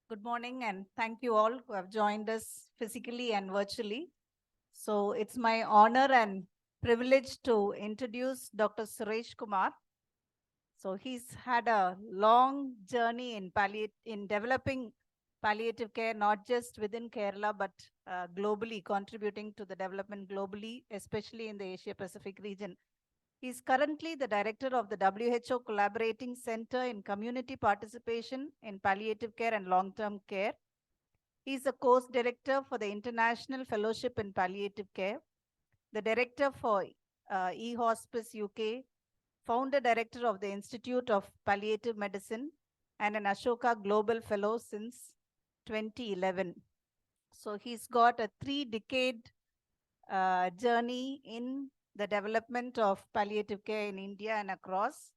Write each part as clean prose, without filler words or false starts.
Good morning, and thank you all who have joined us physically and virtually. So it's my honor and privilege to introduce Dr. Suresh Kumar. So he's had a long journey in developing palliative care, not just within Kerala, but globally, contributing to the development globally, especially in the Asia Pacific region. He's currently the director of the WHO Collaborating Center in Community Participation in Palliative Care and Long-Term Care. He is a course director for the International Fellowship in Palliative Care, the director for eHospice UK, founder director of the Institute of Palliative Medicine, and an Ashoka Global Fellow since 2011. So he's got a 3-decade journey in the development of palliative care in India and across.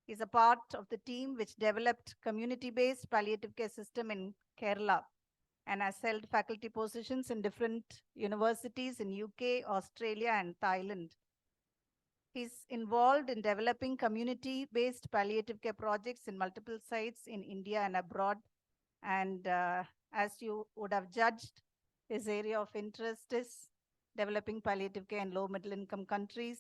He's a part of the team which developed community-based palliative care system in Kerala and has held faculty positions in different universities in UK, Australia, and Thailand. He's involved in developing community-based palliative care projects in multiple sites in India and abroad. And as you would have judged, his area of interest is developing palliative care in low middle income countries,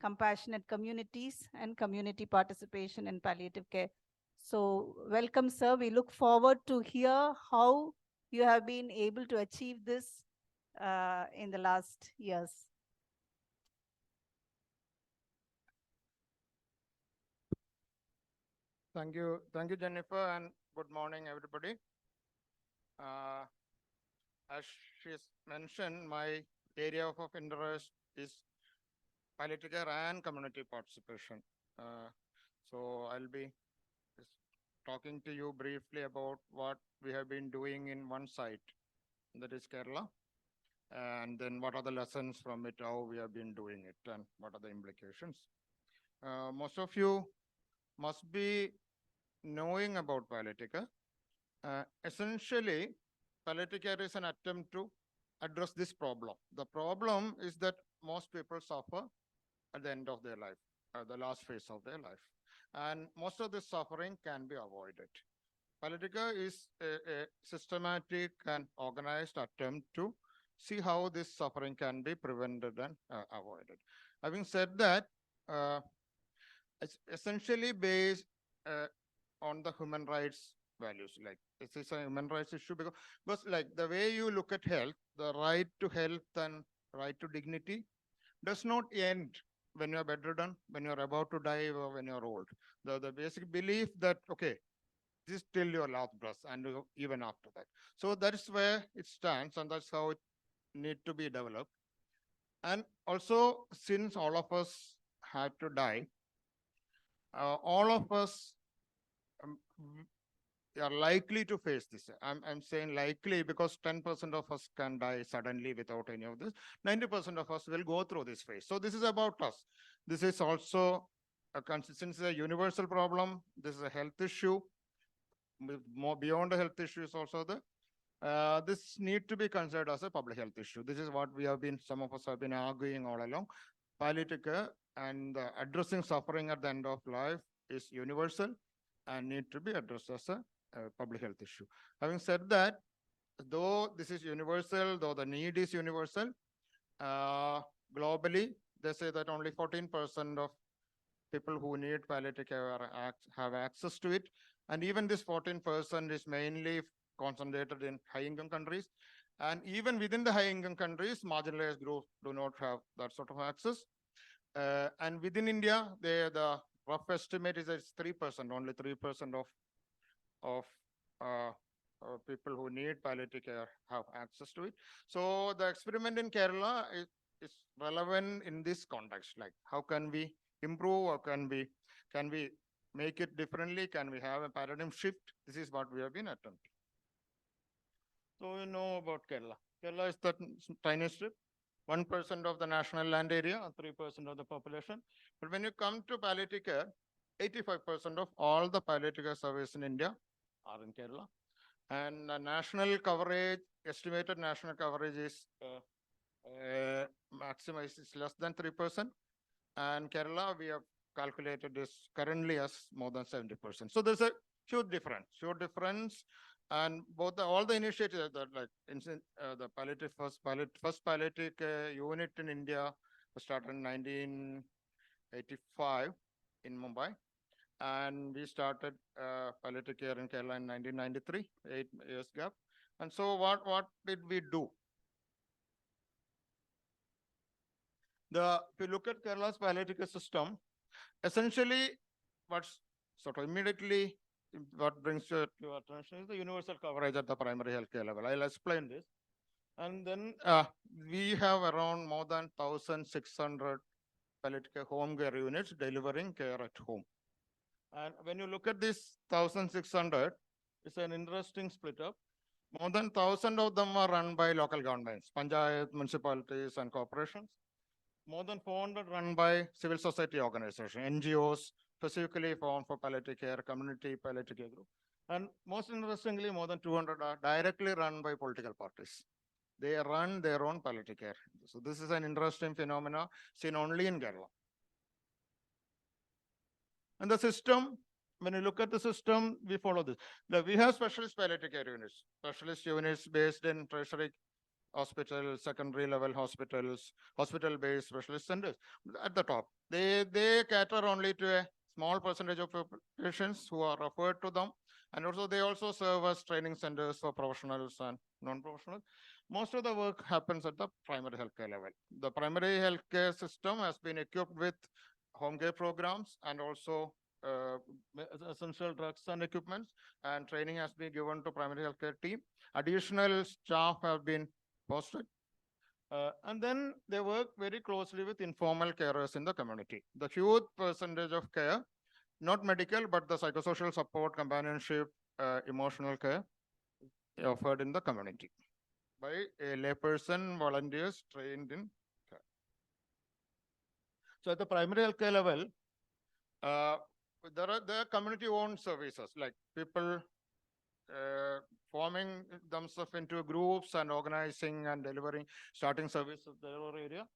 compassionate communities, and community participation in palliative care. So welcome, sir. We look forward to hear how you have been able to achieve this in the last years. Thank you, Jennifer, and good morning, everybody. Uh, as she's mentioned, my area of interest is palliative care and community participation. So I'll be just talking to you briefly about what we have been doing in one site, that is Kerala, and then what are the lessons from it, how we have been doing it, and what are the implications. Most of you must be knowing about palliative care. Essentially, palliative care is an attempt to address this problem. The problem is that most people suffer at the end of their life, the last phase of their life. And most of this suffering can be avoided. Palliative care is a systematic and organized attempt to see how this suffering can be prevented and avoided. Having said that, it's essentially based on the human rights values. Like this is a human rights issue because like the way you look at health, the right to health and right to dignity does not end when you're bedridden, when you're about to die, or when you're old. The basic belief that, okay, this is till your last breath and even after that. So that is where it stands, and that's how it need to be developed. And also, since all of us had to die, all of us um, are likely to face this. I'm saying likely because 10% of us can die suddenly without any of this. 90% of us will go through this phase. So this is about us. This is also since it's a universal problem. This is a health issue. More beyond a health issue is also this need to be considered as a public health issue. This is what some of us have been arguing all along. Palliative care and addressing suffering at the end of life is universal and need to be addressed as a public health issue. Having said that, though this is universal, though the need is universal, globally, they say that only 14% of people who need palliative care have access to it. And even this 14% is mainly concentrated in high-income countries. And even within the high-income countries, marginalized groups do not have that sort of access. And within India, the rough estimate is that it's 3%, only 3% of people who need palliative care have access to it. So the experiment in Kerala is relevant in this context. Like, how can we improve, or can we make it differently? Can we have a paradigm shift? This is what we have been attempting. So you know about Kerala. Kerala is the tiny strip, 1% of the national land area, 3% of the population. But when you come to palliative care, 85% of all the palliative care services in India are in Kerala. And national coverage, estimated national coverage is maximized is less than 3%. And Kerala, we have calculated this currently as more than 70%. So there's a huge difference. And all the initiatives that the first palliative unit in India was started in 1985 in Mumbai. And we started palliative care in Kerala in 1993, 8 years gap. And so what did we do? If you look at Kerala's palliative care system, essentially what's sort of immediately what brings your attention is the universal coverage at the primary healthcare level. I'll explain this. And then we have around more than 1,600 palliative care home care units delivering care at home. And when you look at this 1,600, it's an interesting split up. More than 1,000 of them are run by local governments, panchayat, municipalities, and corporations. More than 400 run by civil society organizations, NGOs, specifically formed for palliative care, community palliative care group. And most interestingly, more than 200 are directly run by political parties. They run their own palliative care. So this is an interesting phenomenon seen only in Kerala. And the system, when you look at the system, we follow this. We have specialist palliative care units, specialist units based in tertiary hospitals, secondary level hospitals, hospital-based specialist centers at the top. They cater only to a small percentage of patients who are referred to them. And also they also serve as training centers for professionals and non-professionals. Most of the work happens at the primary healthcare level. The primary healthcare system has been equipped with home care programs and also essential drugs and equipments, and training has been given to primary healthcare team. Additional staff have been posted. And then they work very closely with informal carers in the community. The huge percentage of care, not medical, but the psychosocial support, companionship, emotional care offered in the community by a layperson, volunteers trained in care. So at the primary healthcare level, there are community-owned services, like people forming themselves into groups and organizing and delivering, starting services in their area.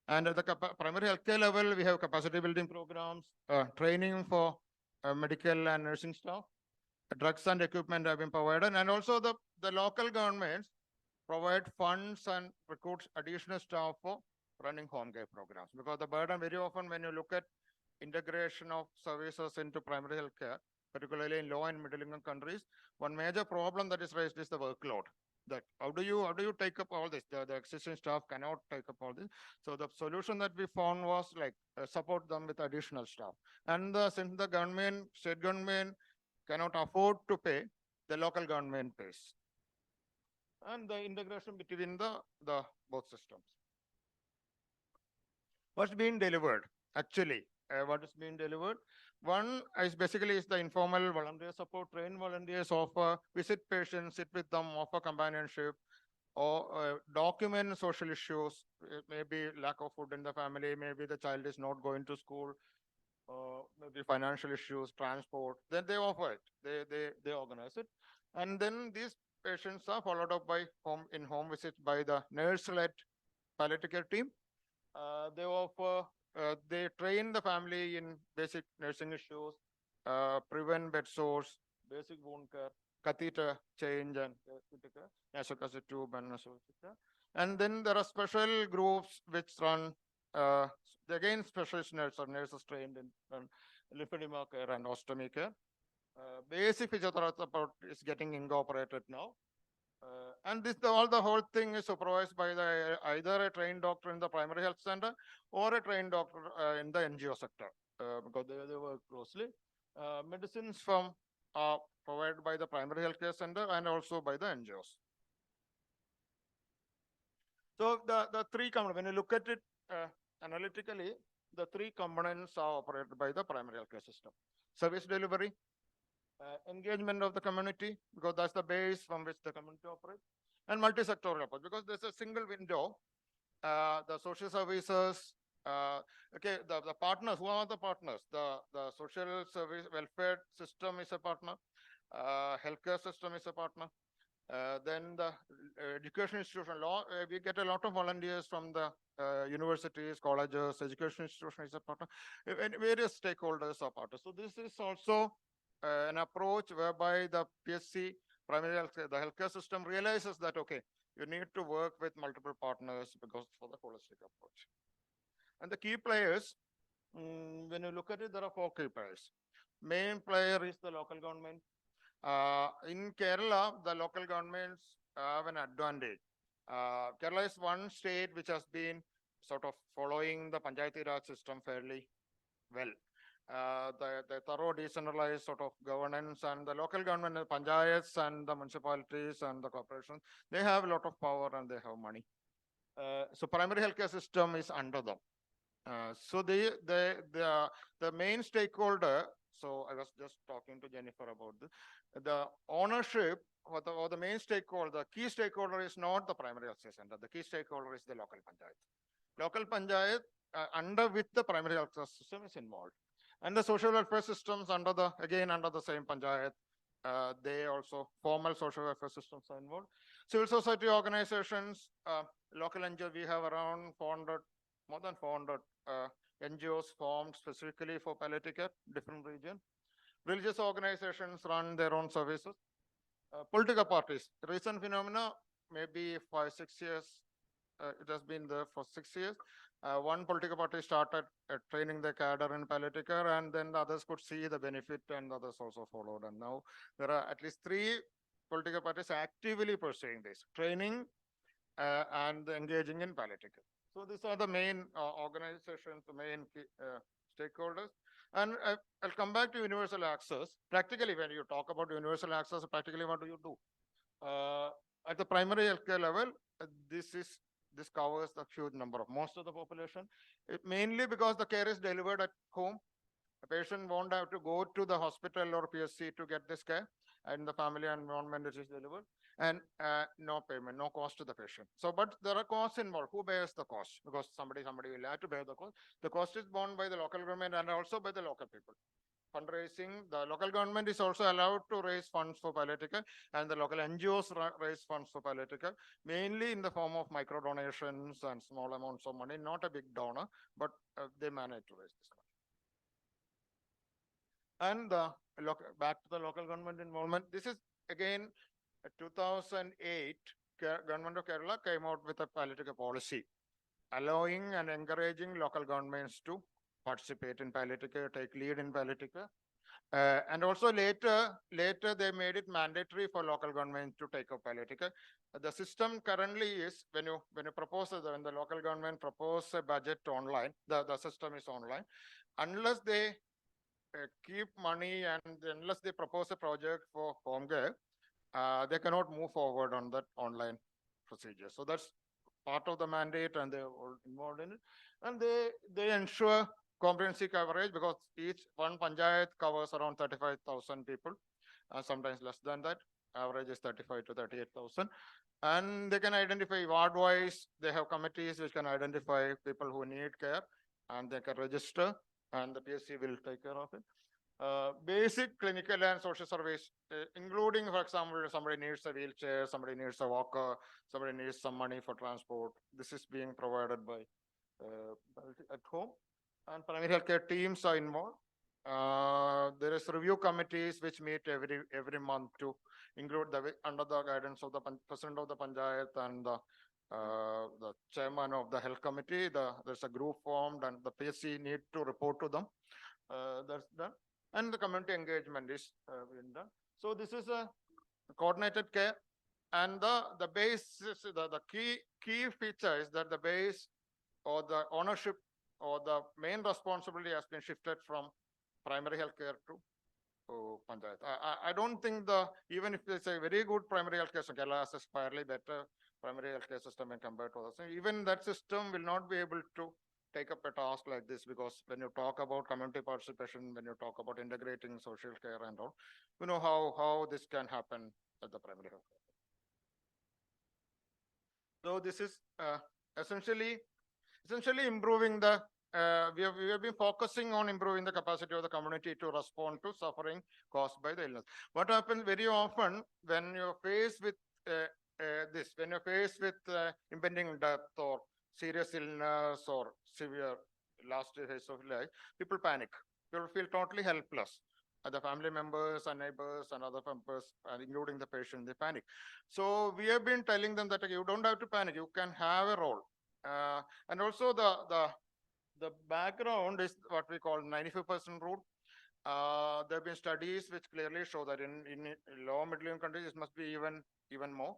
And at the primary healthcare level, we have capacity building programs, training for medical and nursing staff, drugs and equipment have been provided, and also the local governments provide funds and recruit additional staff for running home care programs. Because the burden very often when you look at integration of services into primary healthcare, particularly in low and middle income countries, one major problem that is raised is the workload. That how do you take up all this? The existing staff cannot take up all this. So the solution that we found was like support them with additional staff. And since the government, state government cannot afford to pay, the local government pays. And the integration between the both systems. What's being delivered? Actually, what is being delivered? One is basically the informal volunteer support. Trained volunteers offer, visit patients, sit with them, offer companionship, or document social issues, maybe lack of food in the family, maybe the child is not going to school, maybe financial issues, transport. Then they offer it. They organize it. And then these patients are followed up by home visits by the nurse-led palliative care team. They offer, they train the family in basic nursing issues, prevent bed sores, basic wound care, catheter change and nasogastric tube and nasogastric. And then there are special groups which run, again, specialist nurses trained in lymphedema care and ostomy care. Basic physiotherapy support is getting incorporated now. And the whole thing is supervised by either a trained doctor in the primary health center or a trained doctor in the NGO sector, because they work closely. Medicines from provided by the primary healthcare center and also by the NGOs. So the three components, when you look at it analytically, the three components are operated by the primary healthcare system. Service delivery, engagement of the community, because that's the base from which the community operates, and multi-sectoral approach, because there's a single window. The social services, the partners, who are the partners? The social service welfare system is a partner, healthcare system is a partner, then the education institution, we get a lot of volunteers from the universities, colleges, education institution is a partner, and various stakeholders are partners. So this is also an approach whereby the PSC primary healthcare, the healthcare system realizes that, okay, you need to work with multiple partners because for the holistic approach. And the key players, when you look at it, there are 4 key players. Main player is the local government. In Kerala, the local governments have an advantage. Kerala is one state which has been sort of following the Panchayati Raj system fairly well. The thorough decentralized sort of governance and the local government, the panchayats and the municipalities and the corporations, they have a lot of power and they have money. So primary healthcare system is under them. So the main stakeholder, so I was just talking to Jennifer about this, the ownership or the main stakeholder, the key stakeholder is not the primary healthcare center. The key stakeholder is the local panchayat. Local panchayat under which the primary healthcare system is involved. And the social welfare systems under the same panchayat, they also formal social welfare systems are involved. Civil society organizations, local NGO, we have around 400, more than 400 NGOs formed specifically for palliative care, different region. Religious organizations run their own services. Political parties, recent phenomena, maybe 5-6 years, it has been there for 6 years. One political party started training the cadre in palliative care, and then the others could see the benefit, and others also followed. And now there are at least 3 political parties actively pursuing this training and engaging in palliative care. So these are the main organizations, the main stakeholders. And I'll come back to universal access. Practically, when you talk about universal access, practically what do you do? At the primary healthcare level, this covers the huge number of most of the population. Mainly because the care is delivered at home. A patient won't have to go to the hospital or PSC to get this care, and the family environment it is delivered, and no payment, no cost to the patient. So, but there are costs involved. Who bears the cost? Because somebody will have to bear the cost. The cost is borne by the local government and also by the local people. Fundraising, the local government is also allowed to raise funds for palliative care, and the local NGOs raise funds for palliative care, mainly in the form of micro donations and small amounts of money, not a big donor, but they manage to raise this money. And back to the local government involvement. This is again 2008, government of Kerala came out with a palliative care policy, allowing and encouraging local governments to participate in palliative care, take lead in palliative care. And also later they made it mandatory for local government to take up palliative care. The system currently is when the local government propose a budget online, the system is online. Unless they keep money and unless they propose a project for home care, they cannot move forward on that online procedure. So that's part of the mandate, and they're all involved in it. And they ensure comprehensive coverage because each one panchayat covers around 35,000 people, sometimes less than that. Average is 35 to 38,000. And they can identify ward-wise. They have committees which can identify people who need care, and they can register, and the PSC will take care of it. Basic clinical and social service, including, for example, somebody needs a wheelchair, somebody needs a walker, somebody needs some money for transport. This is being provided by at home, and primary healthcare teams are involved. There is review committees which meet every month to include under the guidance of the president of the panchayat and the chairman of the health committee. There's a group formed, and the PSC need to report to them. That's done. And the community engagement is being done. So this is a coordinated care, and the base, the key feature is that the base or the ownership or the main responsibility has been shifted from primary health care to panchayat. I don't think even if it's a very good primary health care system, Kerala has a fairly better primary health care system when compared to others. Even that system will not be able to take up a task like this, because when you talk about community participation, when you talk about integrating social care and all, you know how this can happen at the primary health care. So this is essentially improving the, we have been focusing on improving the capacity of the community to respond to suffering caused by the illness. What happens very often when you're faced with when you're faced with impending death or serious illness or severe last phase of life, people panic. People feel totally helpless. the family members and neighbors and other members, including the patient, they panic. So we have been telling them that okay, you don't have to panic. You can have a role. And also the background is what we call 95% rule. There have been studies which clearly show that in low middle income countries, it must be even more.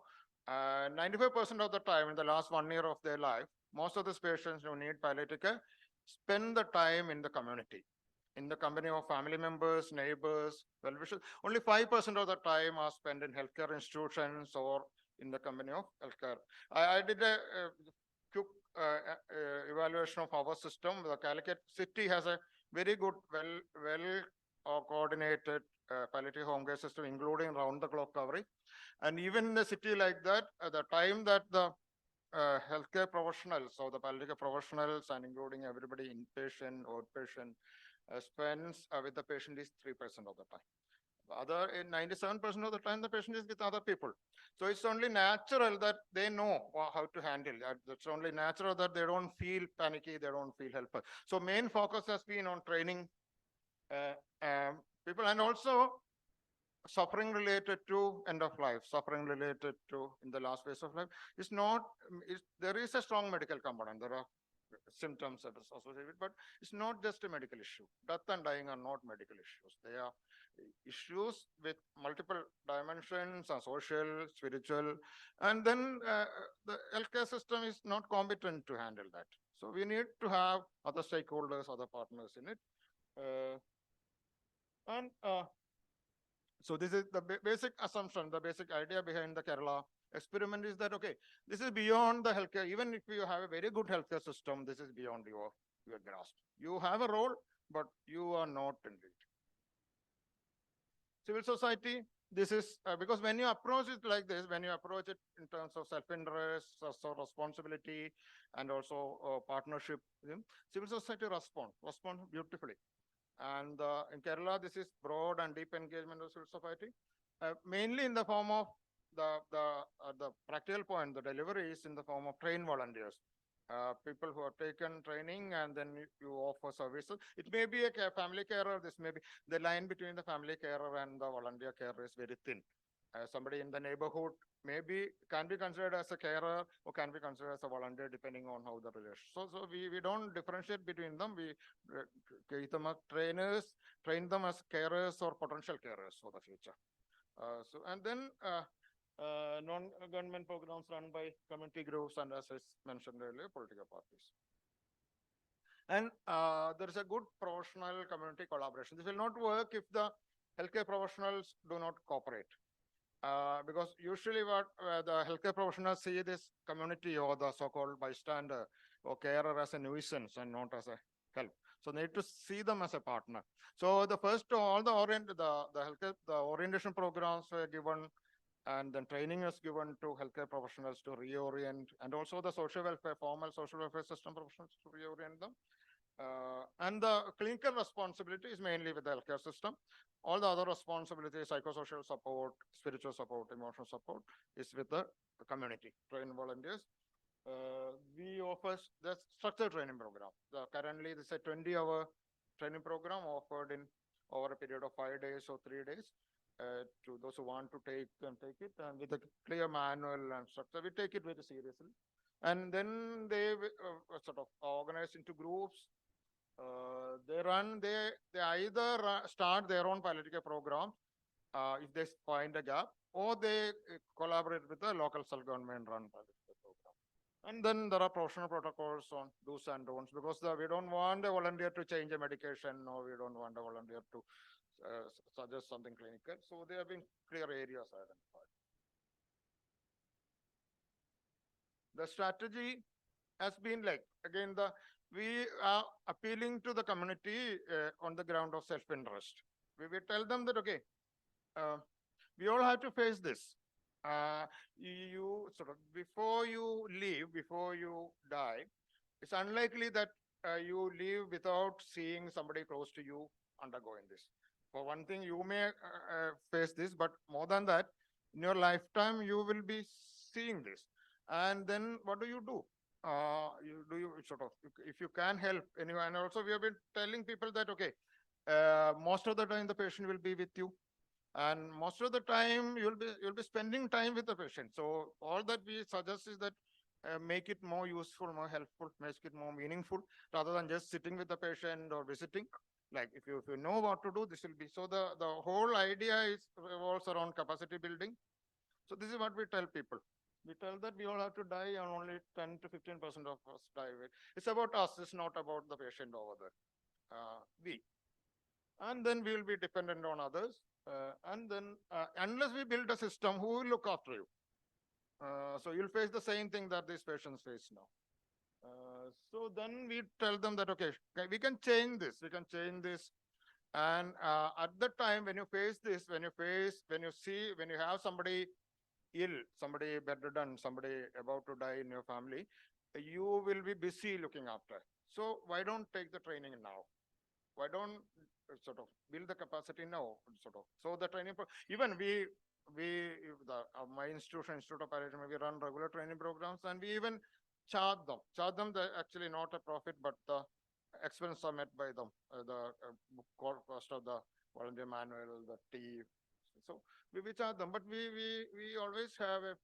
95% of the time in the last 1 year of their life, most of these patients who need palliative care spend the time in the community, in the company of family members, neighbors, well-wishers. Only 5% of the time are spent in healthcare institutions or in the company of healthcare. I did a quick evaluation of our system. The Calicut city has a very good, well coordinated palliative home care system, including round-the-clock coverage. And even in a city like that, the time that the healthcare professionals, so the palliative professionals, and including everybody, inpatient, outpatient, spends with the patient is 3% of the time. Other 97% of the time, the patient is with other people. So it's only natural that they know how to handle that. It's only natural that they don't feel panicky, they don't feel helpless. So main focus has been on training people, and also suffering related to end of life, suffering related to in the last phase of life. It's not, there is a strong medical component. There are symptoms that is associated, but it's not just a medical issue. Death and dying are not medical issues. They are issues with multiple dimensions, social, spiritual, and then the healthcare system is not competent to handle that. So we need to have other stakeholders, other partners in it. So this is the basic assumption, the basic idea behind the Kerala experiment is that, okay, this is beyond the healthcare. Even if you have a very good healthcare system, this is beyond your grasp. You have a role, but you are not in it. Civil society, this is because when you approach it like this, when you approach it in terms of self-interest, so responsibility, and also partnership, civil society respond beautifully. And in Kerala, this is broad and deep engagement of civil society, mainly in the form of the practical point. The delivery is in the form of trained volunteers, people who have taken training, and then you offer services. It may be a family carer. This may be the line between the family carer and the volunteer carer is very thin. Somebody in the neighborhood can be considered as a carer or can be considered as a volunteer, depending on how the relation. So we don't differentiate between them. We create them as trainers, train them as carers or potential carers for the future. And then non-government programs run by community groups and, as I mentioned earlier, political parties. And there is a good professional community collaboration. This will not work if the healthcare professionals do not cooperate. Because usually what the healthcare professionals see this community or the so-called bystander or carer as a nuisance and not as a help. So they need to see them as a partner. So the first, all the orientation programs were given, and then training is given to healthcare professionals to reorient, and also the social welfare, formal social welfare system professionals to reorient them. And the clinical responsibility is mainly with the healthcare system. All the other responsibilities, psychosocial support, spiritual support, emotional support, is with the community, trained volunteers. We offer the structured training program. Currently, this is a 20-hour training program offered in over a period of 5 days or 3 days to those who want to take it, and with a clear manual and structure. We take it very seriously. And then they sort of organize into groups. They either start their own palliative program if they find a gap, or they collaborate with the local self-government run palliative program. And then there are professional protocols on do's and don'ts, because we don't want a volunteer to change a medication, or we don't want a volunteer to suggest something clinical. So there have been clear areas identified. The strategy has been like, again, we are appealing to the community on the ground of self-interest. We will tell them that, okay, we all have to face this. You sort of, before you leave, before you die, it's unlikely that you leave without seeing somebody close to you undergoing this. For one thing, you may face this, but more than that, in your lifetime, you will be seeing this. And then what do? You sort of, if you can help anyone. And also we have been telling people that, okay, most of the time the patient will be with you, and most of the time you'll be spending time with the patient. So all that we suggest is that make it more useful, more helpful, make it more meaningful, rather than just sitting with the patient or visiting. Like if you know what to do, this will be. So the whole idea is revolves around capacity building. So this is what we tell people. We tell that we all have to die, and only 10 to 15% of us die. It's about us. It's not about the patient over there. We. And then we will be dependent on others. And then unless we build a system, who will look after you? So you'll face the same thing that these patients face now. So then we tell them that, okay, we can change this. We can change this. And at the time when you face this, when you have somebody ill, somebody bedridden, somebody about to die in your family, you will be busy looking after. So why don't take the training now? Why don't sort of build the capacity now? Sort of. So the training, even my institution, Institute of Palliative, we run regular training programs, and we even charge them. Charge them, actually not a profit, but the expenses are met by them. The cost of the volunteer manual, the tea. So we charge them, but we always have a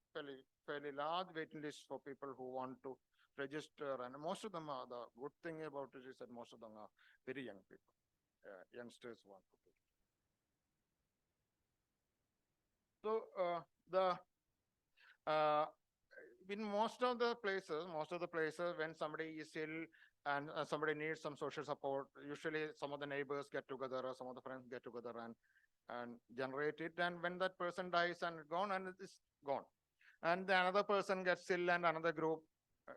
fairly large waiting list for people who want to register, and most of them are, the good thing about it is that most of them are very young people. Youngsters want to do. So in most of the places, when somebody is ill and somebody needs some social support, usually some of the neighbors get together or some of the friends get together and generate it. And when that person dies and gone, and it's gone, and the another person gets ill and another group,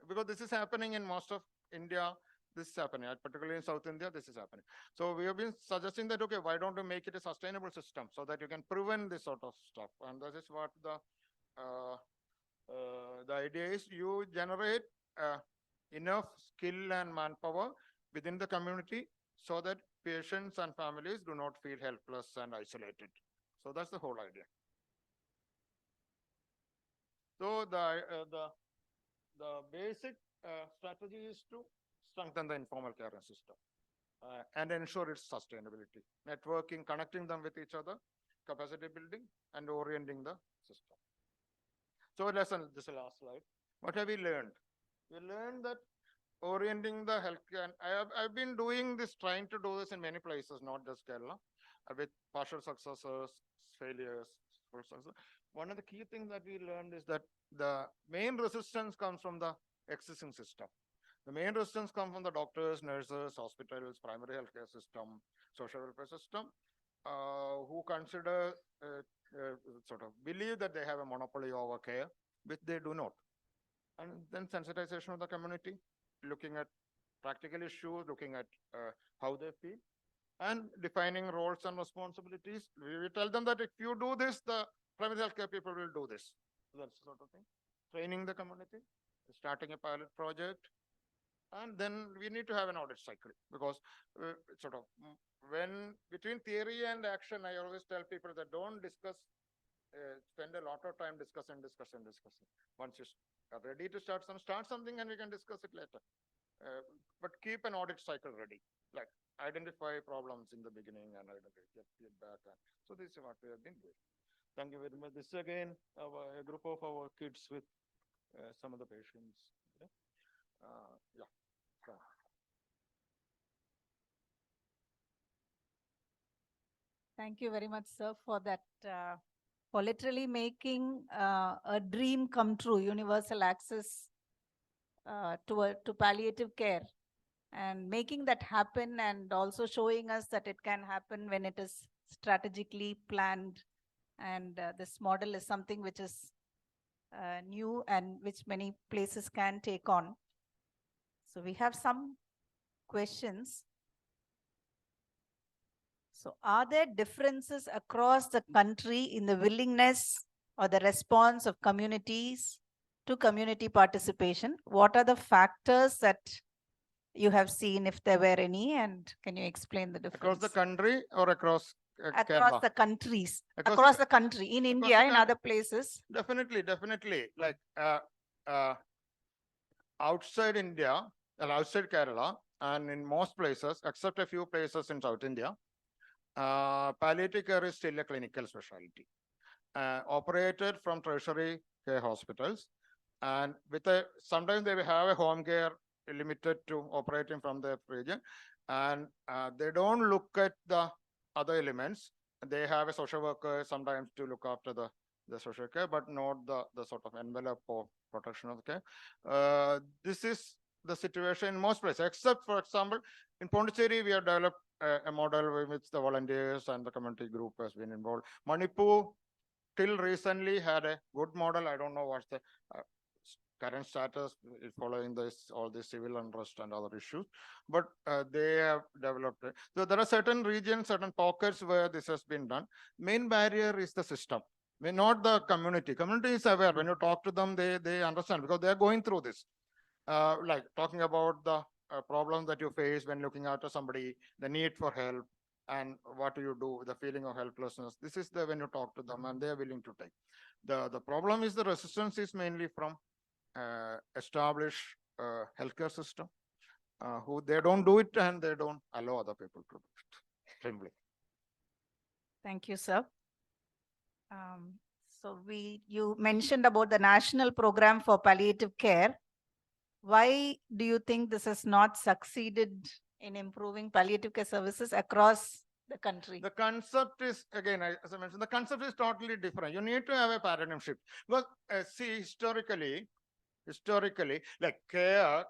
because this is happening in most of India. This is happening, particularly in South India, this is happening. So we have been suggesting that, okay, why don't we make it a sustainable system so that you can prevent this sort of stuff? And that is what the idea is. You generate enough skill and manpower within the community so that patients and families do not feel helpless and isolated. So that's the whole idea. So the basic strategy is to strengthen the informal care system and ensure its sustainability. Networking, connecting them with each other, capacity building, and orienting the system. So this is the last slide. What have we learned? We learned that orienting the healthcare, and I've been doing this, trying to do this in many places, not just Kerala, with partial successes, failures, full success. One of the key things that we learned is that the main resistance comes from the existing system. The main resistance comes from the doctors, nurses, hospitals, primary healthcare system, social welfare system, who consider, sort of believe that they have a monopoly over care, which they do not. And then sensitization of the community, looking at practical issues, looking at how they feel, and defining roles and responsibilities. We tell them that if you do this, the primary healthcare people will do this. That's the sort of thing. Training the community, starting a pilot project, and then we need to have an audit cycle, because sort of when between theory and action, I always tell people that don't discuss, spend a lot of time discussing. Once you are ready to start something, and we can discuss it later. But keep an audit cycle ready, like identify problems in the beginning and get feedback. So this is what we have been doing. Thank you very much. This is again a group of our kids with some of the patients. Yeah. So. Thank you very much, sir, for that, for literally making a dream come true, universal access to palliative care, and making that happen, and also showing us that it can happen when it is strategically planned. And this model is something which is new and which many places can take on. So we have some questions. So are there differences across the country in the willingness or the response of communities to community participation? What are the factors that you have seen, if there were any, and can you explain the difference? Across the country or across across Kerala? the countries, across the country, in India, in other places? Definitely. Like outside India, or outside Kerala, and in most places, except a few places in South India, palliative care is still a clinical specialty, operated from tertiary care hospitals, and with sometimes they will have a home care limited to operating from the region, and they don't look at the other elements. They have a social worker sometimes to look after the social care, but not the sort of envelope of protection of care. This is the situation in most places, except, for example, in Pondicherry, we have developed a model with which the volunteers and the community group has been involved. Manipur, till recently, had a good model. I don't know what's the current status following this, all the civil unrest and other issues, but they have developed it. So there are certain regions, certain pockets where this has been done. Main barrier is the system. Not the community. Community is aware. When you talk to them, they understand because they are going through this. Like talking about the problems that you face when looking after somebody, the need for help, and what do you do, the feeling of helplessness. This is the when you talk to them and they are willing to take. The problem is the resistance is mainly from established healthcare system, who they don't do it and they don't allow other people to do it. Simply. Thank you, sir. So you mentioned about the national program for palliative care. Why do you think this has not succeeded in improving palliative care services across the country? The concept is, again, as I mentioned, the concept is totally different. You need to have a paradigm shift. Because see, historically, like care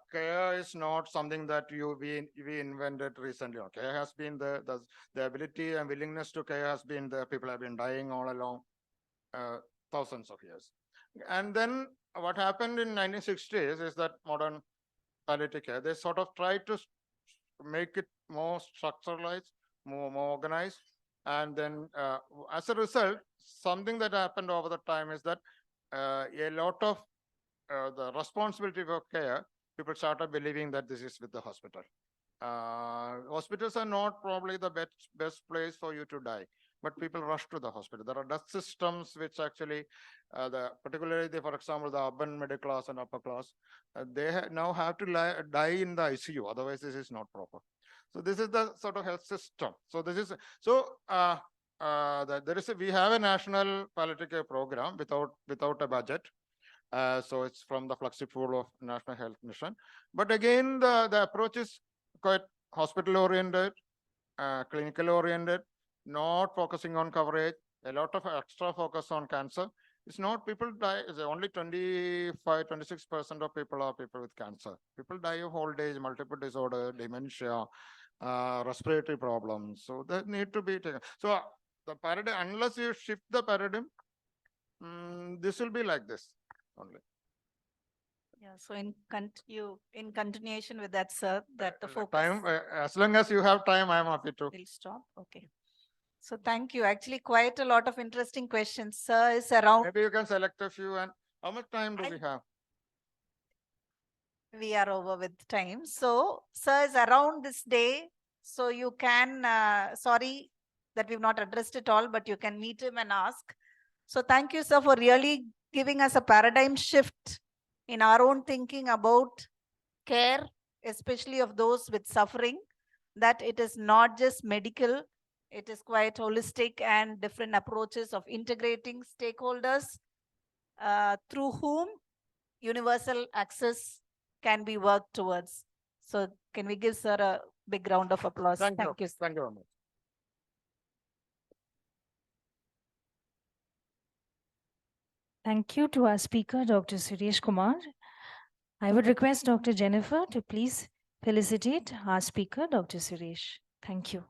is not something that we invented recently. Care has been the ability and willingness to care has been there. People have been dying all along thousands of years. And then what happened in 1960s is that modern palliative care, they sort of tried to make it more structuralized, more organized. And then as a result, something that happened over the time is that a lot of the responsibility for care, people started believing that this is with the hospital. Hospitals are not probably the best place for you to die, but people rush to the hospital. There are death systems which actually, particularly, for example, the urban middle class and upper class, they now have to die in the ICU. Otherwise, this is not proper. So this is the sort of health system. So this is we have a national palliative care program without a budget. So it's from the flagship pool of National Health Mission. But again, the approach is quite hospital-oriented, clinical-oriented, not focusing on coverage, a lot of extra focus on cancer. It's not people die, it's only 26% of people are people with cancer. People die of old age, multiple disorder, dementia, respiratory problems. So that need to be taken. So the paradigm, unless you shift the paradigm, this will be like this only. Yeah, so in continuation with that, sir, that the focus. Time, as long as you have time, I'm happy to. We'll stop. Okay. So thank you. Actually, quite a lot of interesting questions. Sir is around. Maybe you can select a few. And how much time do we have? We are over with time. So sir is around this day. So you can, sorry that we've not addressed it all, but you can meet him and ask. So thank you, sir, for really giving us a paradigm shift in our own thinking about care, especially of those with suffering, that it is not just medical, it is quite holistic and different approaches of integrating stakeholders through whom universal access can be worked towards. So can we give sir a big round of applause? Thank you. You. Thank you very much. Thank you to our speaker, Dr. Suresh Kumar. I would request Dr. Jennifer to please felicitate our speaker, Dr. Suresh. Thank you.